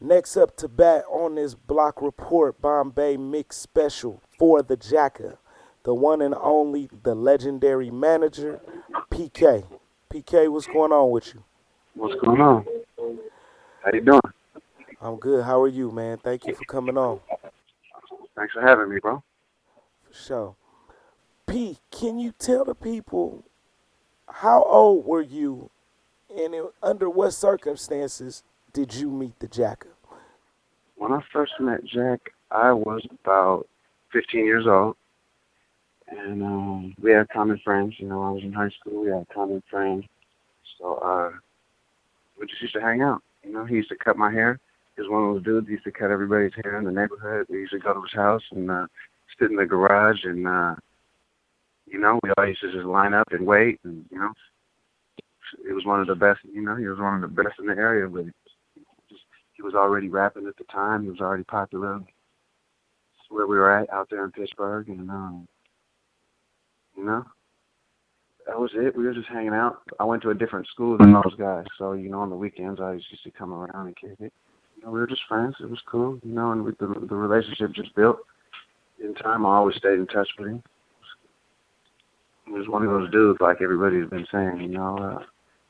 Next up to bat on this block report, Bombay Mix Special for the Jacka, the one and only, the legendary manager, PK. PK, what's going on with you? What's going on? How you doing? I'm good. How are you, man? Thank you for coming on. Thanks for having me, bro. For sure. P, can you tell the people how old were you and under what circumstances did you meet the Jacka? When I first met Jack, I was about 15 years old, and we had common friends. I was in high school. We had common friends, so we just used to hang out. He used to cut my hair. He was one of those dudes who used to cut everybody's hair in the neighborhood. We used to go to his house and sit in the garage, and we all used to just line up and wait, and it was one of the best. He was one of the best in the area, but just, he was already rapping at the time. He was already popular. It's where we were at out there in Pittsburgh, and you know, that was it. We were just hanging out. I went to a different school than those guys, so on the weekends I used to come around and kick it. We were just friends. It was cool, and the relationship just built. In time, I always stayed in touch with him. He was one of those dudes, like everybody's been saying.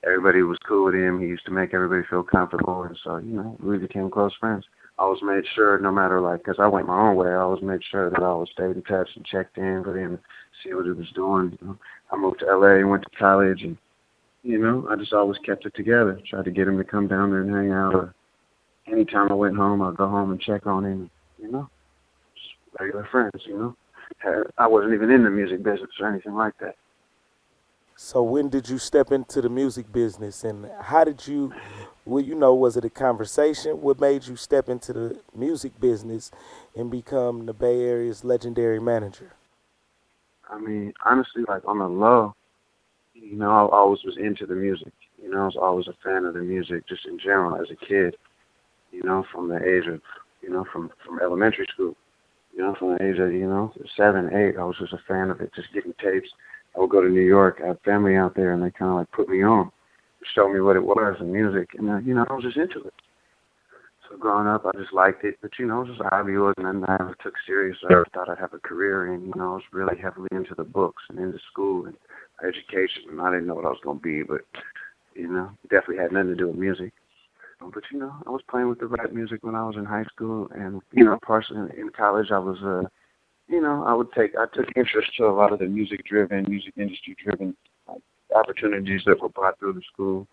Everybody was cool with him. He used to make everybody feel comfortable, and so we became close friends. I always made sure, no matter because I went my own way, I always made sure that I always stayed in touch and checked in with him, see what he was doing. I moved to LA and went to college, and I just always kept it together. Tried to get him to come down there and hang out. Or anytime I went home, I'd go home and check on him. Just regular friends. I wasn't even in the music business or anything like that. So when did you step into the music business and how did you, well, was it a conversation? What made you step into the music business and become the Bay Area's legendary manager? I mean, honestly, like on the low, I always was into the music. I was always a fan of the music, just in general as a kid. From the age of, from elementary school. From the age of, 7, 8, I was just a fan of it, just getting tapes. I would go to New York. I had family out there, and they kind of like put me on, showed me what it was and music, and I was just into it. So growing up, I just liked it, but it was just a hobby. It wasn't nothing I ever took serious or ever thought I'd have a career in. I was really heavily into the books and into school and education, and I didn't know what I was going to be, but it definitely had nothing to do with music. But I was playing with the rap music when I was in high school, and partially in college, I was I took interest to a lot of the music industry driven opportunities that were brought through the school,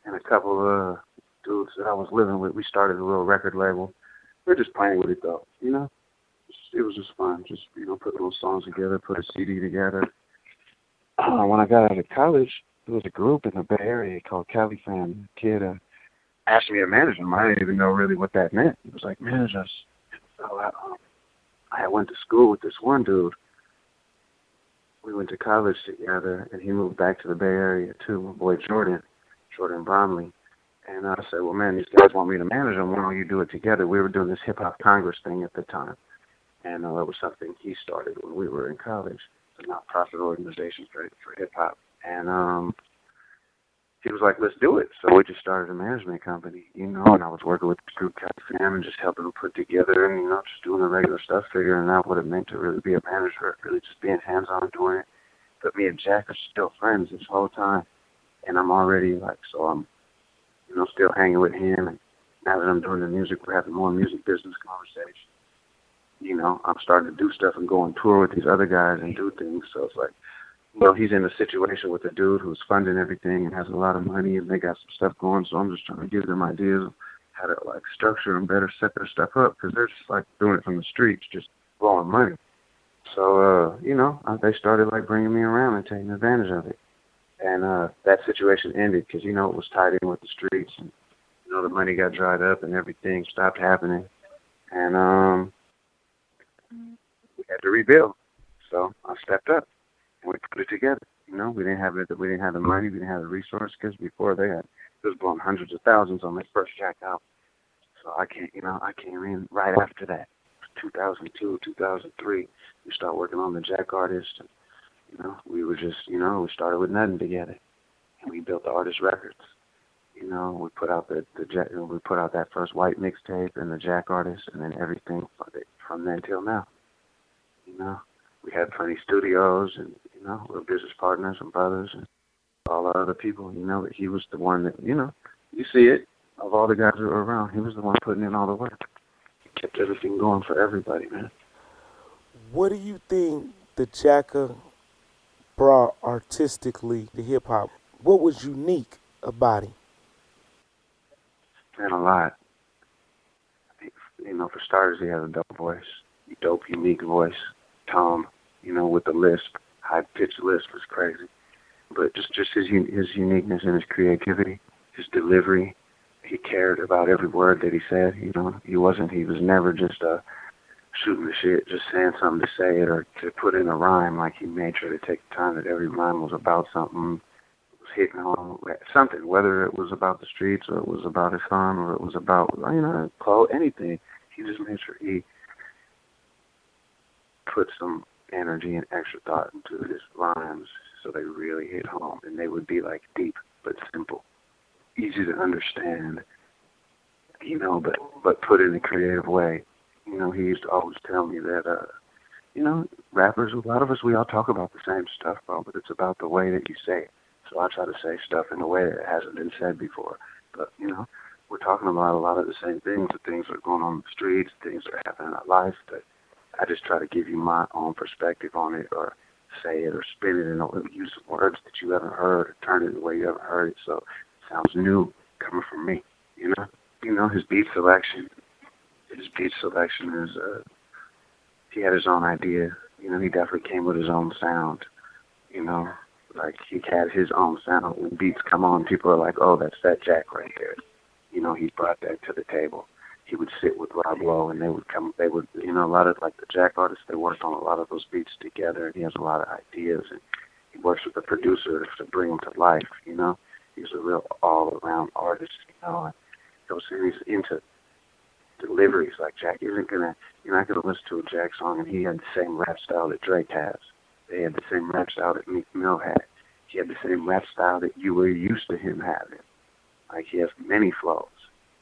and a couple of dudes that I was living with. We started a little record label. We were just playing with it though. It was just fun. Just put little songs together, put a CD together. When I got out of college, there was a group in the Bay Area called Cali Fam. A kid asked me to manage them. I didn't even know really what that meant. He was like, manage us. So I went to school with this one dude. We went to college together, and he moved back to the Bay Area too. My boy Jordan Bromley. And I said, well, man, these guys want me to manage them. Why don't you do it together? We were doing this hip hop Congress thing at the time, and that was something he started when we were in college. It's a not-profit organization for hip hop, and he was like, let's do it. So we just started a management company, and I was working with the group Fam and just helping them put together and, just doing the regular stuff, figuring out what it meant to really be a manager, really just being hands-on doing it. But me and Jack are still friends this whole time, and I'm already so I'm, still hanging with him. And now that I'm doing the music, we're having more music business conversations. I'm starting to do stuff and go on tour with these other guys and do things. So it's like, he's in a situation with a dude who's funding everything and has a lot of money, and they got some stuff going. So I'm just trying to give them ideas of how to structure and better set their stuff up, because they're just doing it from the streets, just blowing money. So they started bringing me around and taking advantage of it, and that situation ended because it was tied in with the streets, and the money got dried up and everything stopped happening, and we had to rebuild. So I stepped up and we put it together. We didn't have it. We didn't have the money. We didn't have the resources, because before it was blowing hundreds of thousands on their first Jack out. So I came in right after that, 2002, 2003. We started working on the Jack artist, and we were just, we started with nothing together, and we built the Artist Records. You know, we put out we put out that first white mixtape and the Jack artist, and then everything from then till now. You know, we had plenty studios, and we're business partners and brothers, and all our other people. You know, but he was the one that you see it of all the guys that were around. He was the one putting in all the work. He kept everything going for everybody, man. What do you think the Jacka brought artistically to hip hop? What was unique about him? Man, a lot. For starters, he had a dope, unique voice. Tom, with the lisp, high pitched lisp was crazy. But just his uniqueness and his creativity, his delivery. He cared about every word that he said. He was never just shooting the shit, just saying something to say it or to put in a rhyme. Like he made sure to take the time that every rhyme was about something, was hitting on something, whether it was about the streets or it was about his son or it was about anything. He just made sure he put some energy and extra thought into his rhymes so they really hit home, and they would be like deep but simple, easy to understand, but put in a creative way. He used to always tell me that rappers, a lot of us, we all talk about the same stuff, bro, but it's about the way that you say it. So I try to say stuff in a way that hasn't been said before. But, we're talking about a lot of the same things, the things that are going on in the streets, things that are happening in our life, but I just try to give you my own perspective on it, or say it, or spin it, and use words that you haven't heard, or turn it the way you haven't heard it, so it sounds new coming from me, his beat selection. His beat selection is, he had his own idea. He definitely came with his own sound. Like he had his own sound. When beats come on, people are like, "Oh, that's that Jack right there." He brought that to the table. He would sit with Rob Lowe, and a lot of like the Jack artists, they worked on a lot of those beats together, and he has a lot of ideas, and he works with the producer to bring them to life. He's a real all-around artist. And he's into deliveries. Like Jack isn't gonna, you're not gonna listen to a Jack song and he had the same rap style that Drake has. They had the same rap style that Meek Mill had. He had the same rap style that you were used to him having. Like he has many flows.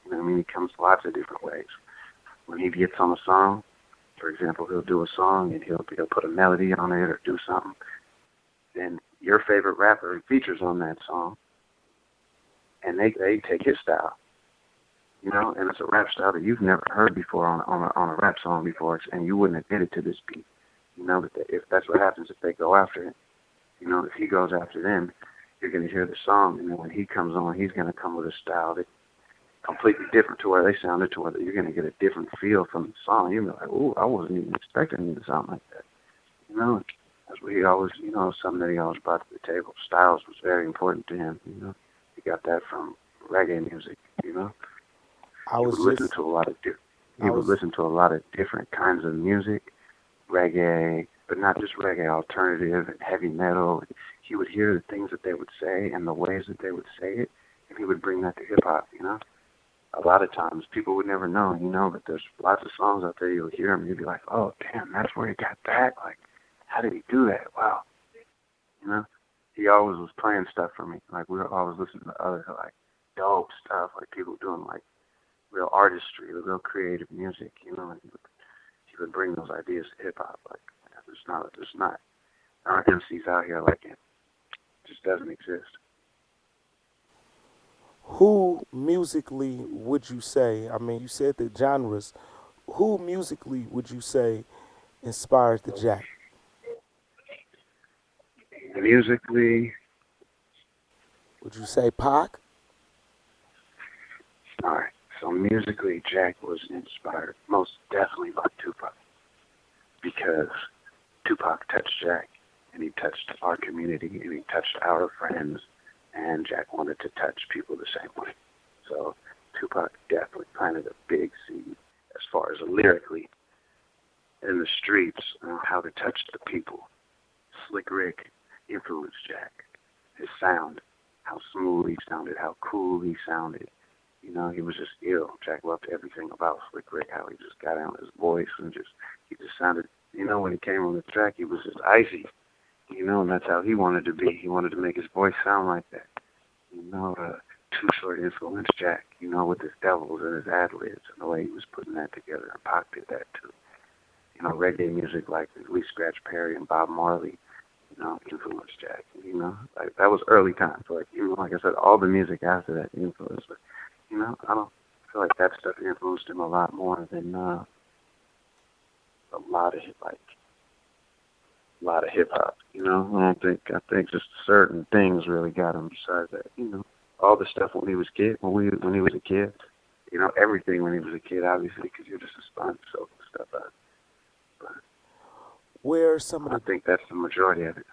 He comes lots of different ways. When he gets on a song, for example, he'll do a song and he'll put a melody on it or do something. Then your favorite rapper features on that song, and they take his style. And it's a rap style that you've never heard before on a rap song before, and you wouldn't admit it to this beat. But if that's what happens if they go after him, if he goes after them, you're going to hear the song, and then when he comes on, he's going to come with a style that's completely different to where they sounded, to where you're going to get a different feel from the song. You're like, ooh, I wasn't even expecting him to sound like that. That's what he always, something that he always brought to the table. Styles was very important to him. He got that from reggae music. I He would was listen just, to a lot of I was, different kinds of music, reggae, but not just reggae, alternative and heavy metal. He would hear the things that they would say and the ways that they would say it, and he would bring that to hip hop. A lot of times people would never know, but there's lots of songs out there you'll hear them, you'll be like, oh damn, that's where he got that. Like, how did he do that? Wow. He always was playing stuff for me. Like we were always listening to other like dope stuff, like people doing like real artistry, real creative music, and he would bring those ideas to hip hop. Like there's not aren't MCs out here like him. It just doesn't exist. who musically would you say? I mean, you said the genres. Who musically would you say inspired the Jack? Musically, Would you say Pac? all right. So musically, Jack was inspired most definitely by Tupac because Tupac touched Jack, and he touched our community, and he touched our friends, and Jack wanted to touch people the same way. So Tupac definitely planted a big seed as far as lyrically in the streets, how to touch the people. Slick Rick influenced Jack. His sound, how smooth he sounded, how cool he sounded. He was just ill. Jack loved everything about Slick Rick, how he just got out his voice and he just sounded, when he came on the track, he was just icy, and that's how he wanted to be. He wanted to make his voice sound like that. Too Short influenced Jack, with his devils and his ad libs and the way he was putting that together. And Pac did that too. Reggae music like Lee Scratch Perry and Bob Marley, influenced Jack. Like that was early times. Like like I said, all the music after that influenced. But I don't feel like that stuff influenced him a lot more than a lot of hip hop. I think just certain things really got him. Besides that, all the stuff when he was when he was a kid. Everything when he was a kid, obviously, because you're just a sponge soaking stuff out. But Where are some of I the think that's the majority of it.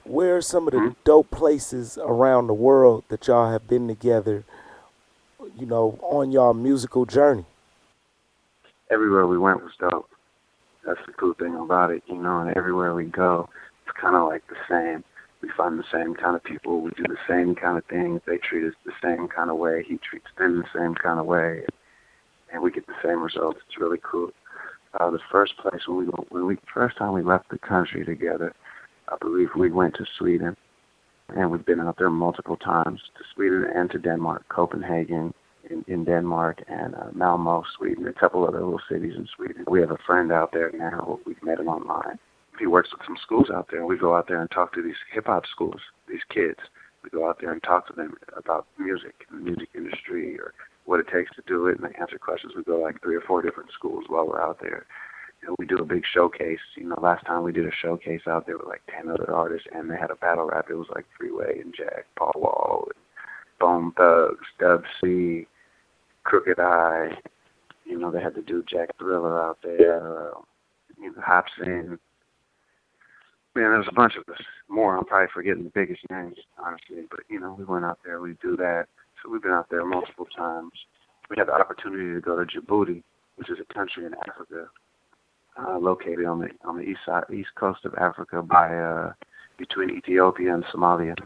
where are some of the Hmm? dope places around the world that y'all have been together, on y'all musical journey? Everywhere we went was dope. That's the cool thing about it, and everywhere we go, it's kind of like the same. We find the same kind of people. We do the same kind of things. They treat us the same kind of way. He treats them the same kind of way, and we get the same results. It's really cool. The first place first time we left the country together, I believe we went to Sweden, and we've been out there multiple times to Sweden and to Denmark, Copenhagen in Denmark, and Malmo, Sweden, a couple other little cities in Sweden. We have a friend out there now. We've met him online. He works with some schools out there, and we go out there and talk to these hip-hop schools, these kids. We go out there and talk to them about music and the music industry or what it takes to do it, and they answer questions. We go like 3 or 4 different schools while we're out there. And we do a big showcase. Last time we did a showcase out there with like 10 other artists, and they had a battle rap. It was like Freeway and Jack, Paul Wall, and Bone Thugs, Dub C, Crooked Eye. They had to do Jack Thriller out there. Hobson. Man, there's a bunch of us. More, I'm probably forgetting the biggest names, honestly. But, we went out there, we do that. So we've been out there multiple times. We had the opportunity to go to Djibouti, which is a country in Africa, located on the east coast of Africa between Ethiopia and Somalia.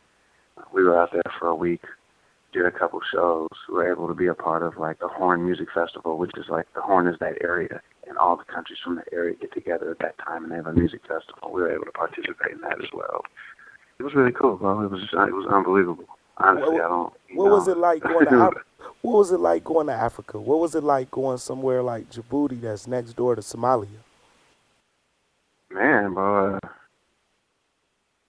We were out there for a week, did a couple shows. We were able to be a part of like the Horn Music Festival, which is like the Horn is that area, and all the countries from the area get together at that time and they have a music festival. We were able to participate in that as well. It was really cool, bro. It was unbelievable. Honestly, I What, don't, what was it like going to What was it like going to Africa? What was it like going somewhere like Djibouti that's next door to Somalia? man, bro,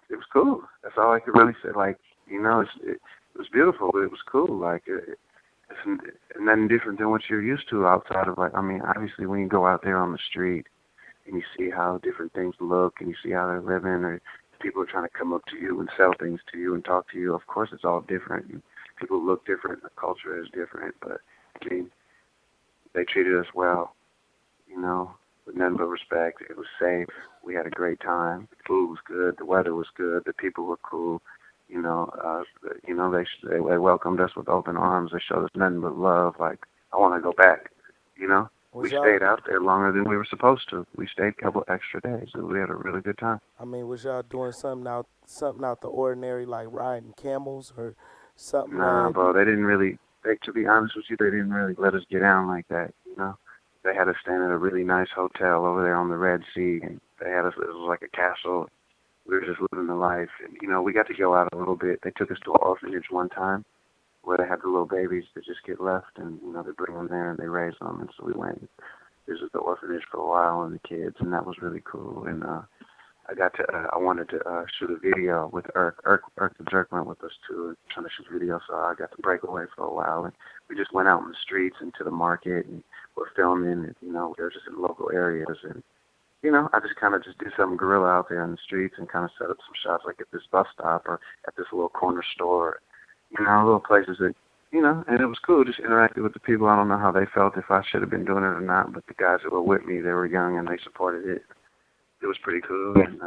it was cool. That's all I could really say. Like, it was beautiful. It was cool. Like, it's nothing different than what you're used to outside of, like, I mean, obviously when you go out there on the street and you see how different things look and you see how they're living, or people are trying to come up to you and sell things to you and talk to you, of course it's all different. And people look different. The culture is different. But, I mean, they treated us well, with nothing but respect. It was safe. We had a great time. The food was good. The weather was good. The people were cool. They welcomed us with open arms. They showed us nothing but love. Like, I want to go back. We Was y'all stayed out there longer than we were supposed to. We stayed a couple extra days, and we had a really good time. I mean, was y'all doing something out the ordinary, like riding camels or something Nah, that? bro, they didn't really. To be honest with you, they didn't really let us get down like that. They had us staying at a really nice hotel over there on the Red Sea, and they had us. It was like a castle. We were just living the life, and we got to go out a little bit. They took us to an orphanage one time where they had the little babies that just get left, and they bring them there and they raise them, and so we went and visited the orphanage for a while and the kids, and that was really cool. And I wanted to shoot a video with Irk. Irk the Jerk went with us too, trying to shoot video, so I got to break away for a while, and we just went out in the streets and to the market, and we're filming, and we were just in local areas, and I just kind of just did something guerrilla out there in the streets and kind of set up some shots like at this bus stop or at this little corner store, little places that, and it was cool. Just interacted with the people. I don't know how they felt, if I should have been doing it or not, but the guys that were with me, they were young and they supported it. It was pretty cool. And,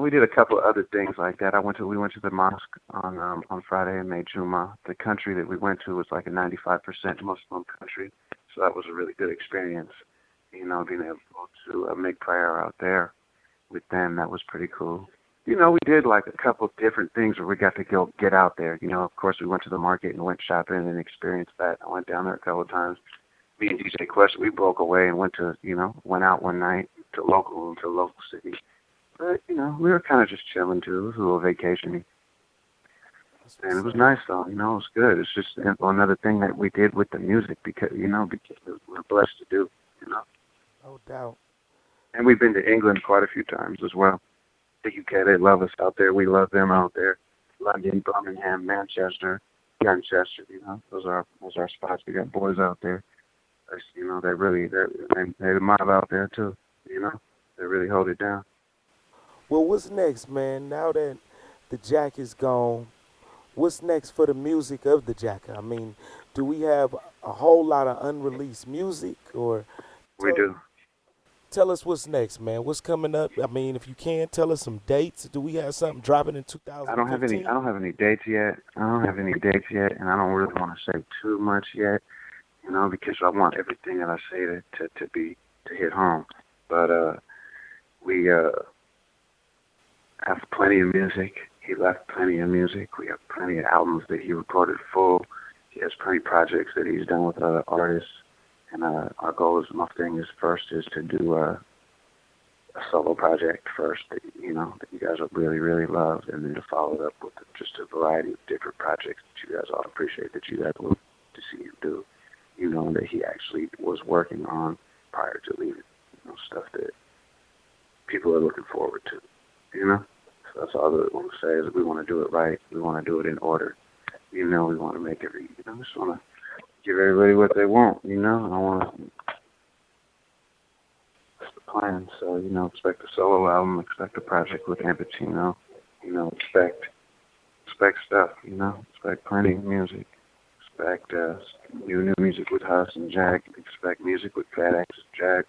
we did a couple of other things like that. We went to the mosque on Friday and made Juma. The country that we went to was like a 95% Muslim country, so that was a really good experience. Being able to make prayer out there with them, that was pretty cool. We did like a couple of different things where we got to go get out there. Of course, we went to the market and went shopping and experienced that. I went down there a couple of times. Me and DJ Quest, we broke away and went out one night to a local city. But, we were kind of just chilling too. It was a little vacation. That's And it what's was up. nice though, it was good. It's just another thing that we did with the music because we're blessed to do, you know. No doubt. And we've been to England quite a few times as well. The UK, they love us out there. We love them out there. London, Birmingham, Manchester, Manchester. Those are our spots. We got boys out there. They mob out there too. You know, they really hold it down. Well, what's next, man? Now that the Jack is gone, what's next for the music of the Jacka? I mean, do we have a whole lot of unreleased music, or We tell do. tell us what's next, man? What's coming up? I mean, if you can, tell us some dates. Do we have something dropping in I don't have any. I 2015? don't have any dates yet. I don't have any dates yet, and I don't really want to say too much yet. Because I want everything that I say to hit home. But we have plenty of music. He left plenty of music. We have plenty of albums that he recorded full. He has plenty of projects that he's done with other artists. And our goal is, my thing is first is to do a solo project first that you guys will really, really love, and then to follow it up with just a variety of different projects that you guys all appreciate that you guys love to see him do. That he actually was working on prior to leaving. Stuff that people are looking forward to. So that's all that I want to say is we want to do it right. We want to do it in order. We want to make just want to give everybody what they want. I want to. That's the plan. So expect a solo album, expect a project with Ampatino. Expect stuff. Expect plenty of music. Expect new music with Huss and Jack. Expect music with Fat X and Jack.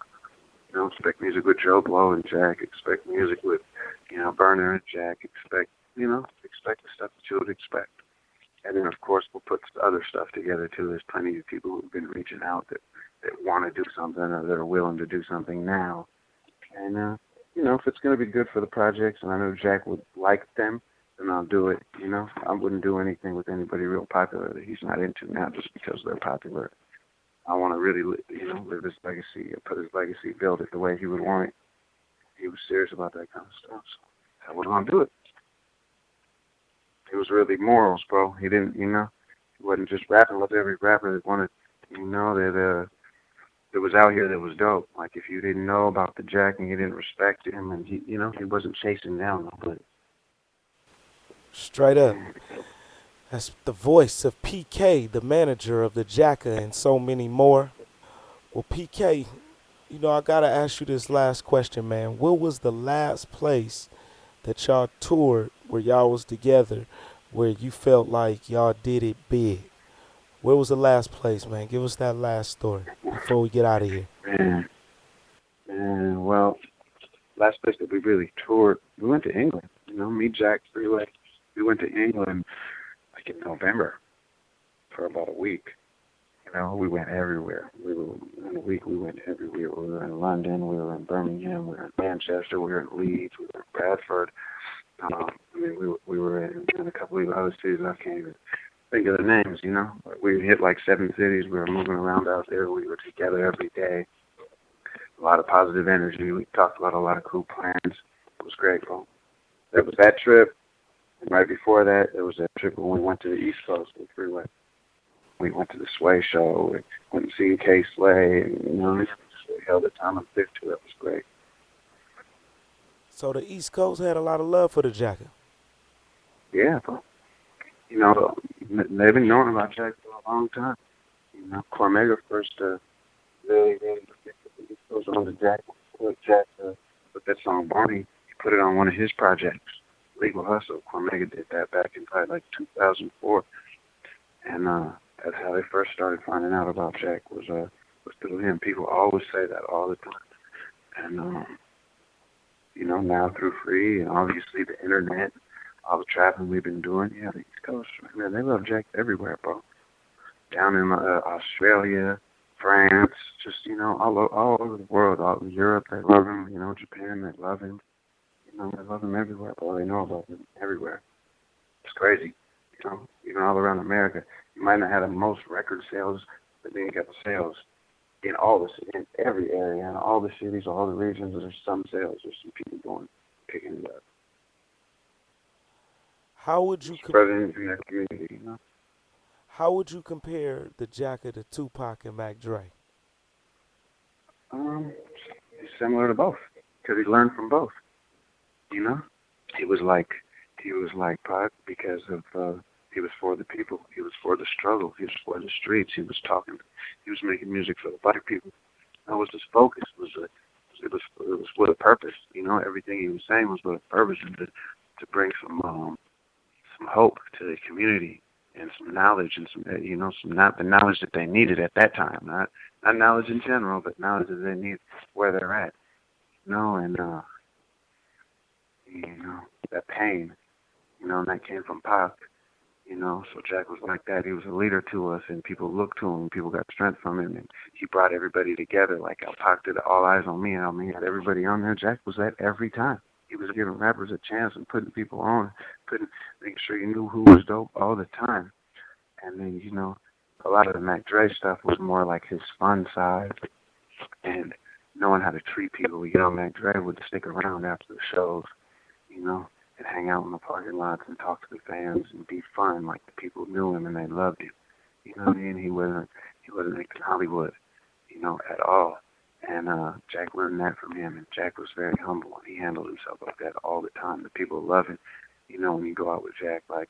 Expect music with Joe Blow and Jack. Expect music with, Burner and Jack. Expect the stuff that you would expect. And then, of course, we'll put other stuff together, too. There's plenty of people who've been reaching out that want to do something or that are willing to do something now. And, if it's going to be good for the projects, and I know Jack would like them, then I'll do it. I wouldn't do anything with anybody real popular that he's not into now just because they're popular. I want to really, live his legacy, put his legacy, build it the way he would want it. He was serious about that kind of stuff. So I would want to do it. It was really morals, bro. He didn't, he wasn't just rapping with every rapper that wanted, that was out here that was dope. Like if you didn't know about the Jack and you didn't respect him, and he wasn't chasing down nobody. Straight up. That's the voice of PK, the manager of the Jacka, and so many more. Well, PK, I gotta ask you this last question, man. What was the last place that y'all toured where y'all was together, where you felt like y'all did it big? Where was the last place, man? Give us that last story before we get out of here. Man, man. Well, last place that we really toured, we went to England. Me, Jack, Freeway. We went to England like in November for about a week. We went everywhere. In a week. We went everywhere. We were in London. We were in Birmingham. We were in Manchester. We were in Leeds. We were in Bradford. We were in a couple of other cities. I can't even think of the names. We hit like 7 cities. We were moving around out there. We were together every day. A lot of positive energy. We talked about a lot of cool plans. It was great, bro. There was that trip. And right before that, there was that trip when we went to the East Coast with Freeway. We went to the Sway show. We went and seen K Slay. And, just held the time of there too. That was great. So the East Coast had a lot of love for the Jacka. Yeah, bro. They've been knowing about Jack for a long time. Cormega first really, really goes on to Jack. Jack with that song Barney, he put it on one of his projects, Legal Hustle. Cormega did that back in probably like 2004. And that's how they first started finding out about Jack was through him. People always say that all the time. And now through free and obviously the internet, all the traveling we've been doing, yeah, the East Coast, man, they love Jack everywhere, bro. Down in Australia, France, just all over the world, all in Europe, they love him. Japan, they love him. They love him everywhere, bro. They know about him everywhere. It's crazy. Even all around America, you might not have the most record sales, but then you got the sales in every area, in all the cities, all the regions. There's some sales. There's some people picking it up. How would you spreading in that community. You know, how would you compare the Jacka to Tupac and Mac Dre? um, he's similar to both because he learned from both. You know, he was like he was like Pac because of he was for the people. He was for the struggle. He was for the streets. He was talking. He was making music for the black people. That was his focus. It was with a purpose. You know, everything he was saying was with a purpose and to bring some hope to the community and some knowledge and some some not the knowledge that they needed at that time. Not knowledge in general, but knowledge that they need where they're at. You know, and you know that pain. You know, and that came from Pac. You know, so Jack was like that. He was a leader to us, and people looked to him. People got strength from him, and he brought everybody together. Like how Pac did All Eyes on Me. I mean, had everybody on there. Jack was that every time. He was giving rappers a chance and putting people on, putting making sure you knew who was dope all the time. And then a lot of the Mac Dre stuff was more like his fun side and knowing how to treat people. Mac Dre would stick around after the shows, you know, and hang out in the parking lots and talk to the fans and be fun. Like the people knew him and they loved him. You know what I mean? He wasn't like Hollywood, at all. And Jack learned that from him. And Jack was very humble and he handled himself like that all the time. The people love him. You know, when you go out with Jack, like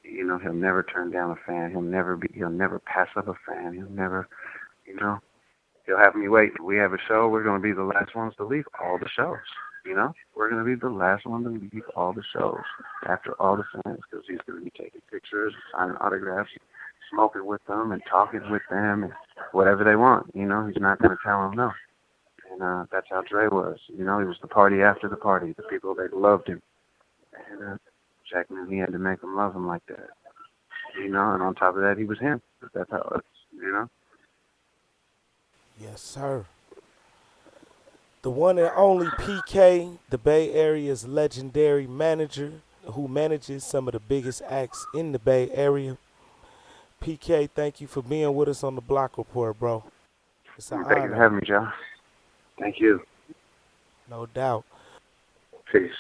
he'll never turn down a fan. He'll never pass up a fan. He'll never, you know, he'll have me wait. We have a show. We're going to be the last ones to leave all the shows. We're going to be the last one to leave all the shows after all the fans because he's going to be taking pictures, signing autographs, smoking with them, and talking with them, and whatever they want. He's not going to tell them no. And that's how Dre was. He was the party after the party. The people that loved him, and Jack knew he had to make them love him like that. And on top of that, he was him. That's how it's. Yes, sir. The one and only PK, the Bay Area's legendary manager, who manages some of the biggest acts in the Bay Area. PK, thank you for being with us on the Block Report, bro. It's an Thank you for honor, having me, John. Thank you. no doubt. Peace.